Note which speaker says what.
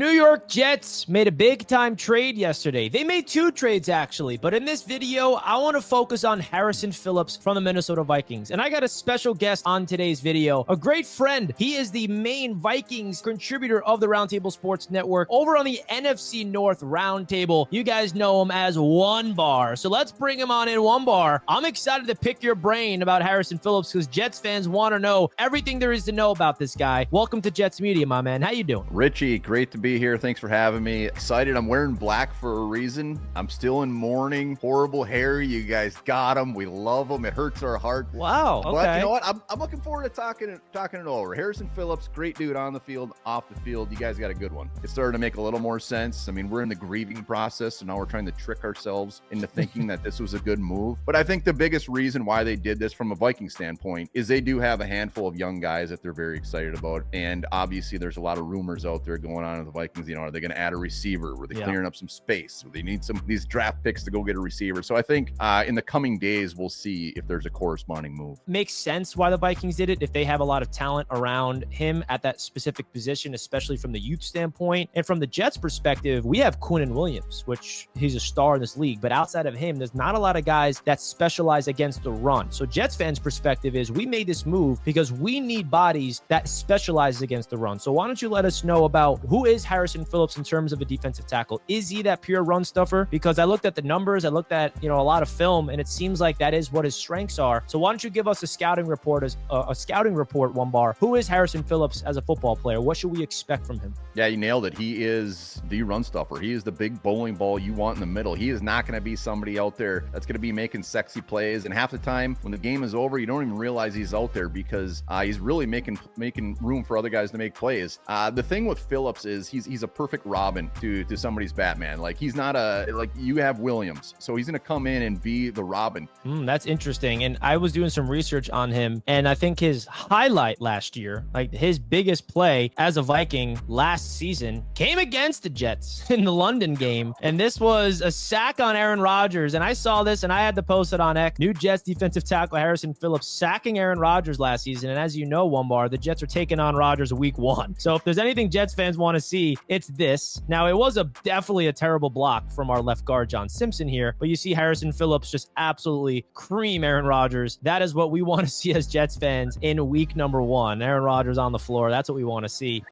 Speaker 1: New York Jets made a big-time trade yesterday. They made two trades, actually, but in this video, I want to focus on Harrison Phillips from the Minnesota Vikings. And I got a special guest on today's video, a great friend. He is the main Vikings contributor of the Roundtable Sports Network over on the NFC North Roundtable. You guys know him as One Bar. So let's bring him on in, One Bar. I'm excited to pick your brain about Harrison Phillips because Jets fans want to know everything there is to know about this guy. Welcome to Jets Media, my man. How you doing?
Speaker 2: Richie, great to be here. Thanks for having me. Excited. I'm wearing black for a reason. I'm still in mourning. Horrible hair. You guys got him. We love him. It hurts our heart.
Speaker 1: Wow. Okay.
Speaker 2: But you know what? I'm looking forward to talking it over. Harrison Phillips, great dude on the field, off the field. You guys got a good one. It's starting to make a little more sense. I mean, we're in the grieving process, and now we're trying to trick ourselves into thinking that this was a good move. But I think the biggest reason why they did this from a Viking standpoint is they do have a handful of young guys that they're very excited about. And obviously, there's a lot of rumors out there going on in the Vikings. You know, are they going to add a receiver? Were they clearing up some space? They need some of these draft picks to go get a receiver. So I think in the coming days, we'll see if there's a corresponding move.
Speaker 1: Makes sense why the Vikings did it if they have a lot of talent around him at that specific position, especially from the youth standpoint. And from the Jets perspective, we have Quinnen Williams, which he's a star in this league. But outside of him, there's not a lot of guys that specialize against the run. So Jets fans' perspective is we made this move because we need bodies that specialize against the run. So why don't you let us know about who is Harrison Phillips in terms of a defensive tackle? Is he that pure run stuffer? Because I looked at the numbers, I looked at, a lot of film, and it seems like that is what his strengths are. So why don't you give us a scouting report, One Bar? Who is Harrison Phillips as a football player? What should we expect from him?
Speaker 2: Yeah, you nailed it. He is the run stuffer. He is the big bowling ball you want in the middle. He is not going to be somebody out there that's going to be making sexy plays. And half the time when the game is over, you don't even realize he's out there because he's really making room for other guys to make plays. The thing with Phillips is he's a perfect Robin to somebody's Batman. Like he's not you have Williams, so he's going to come in and be the Robin.
Speaker 1: That's interesting. And I was doing some research on him, and I think his highlight last year, like his biggest play as a Viking last season, came against the Jets in the London game. And this was a sack on Aaron Rodgers. And I saw this and I had to post it on X. New Jets defensive tackle Harrison Phillips sacking Aaron Rodgers last season. And as you know, One Bar, the Jets are taking on Rodgers week 1. So if there's anything Jets fans want to see, it's this. Now, it was definitely a terrible block from our left guard, John Simpson here, but you see Harrison Phillips just absolutely cream Aaron Rodgers. That is what we want to see as Jets fans in week number 1. Aaron Rodgers on the floor. That's what we want to see.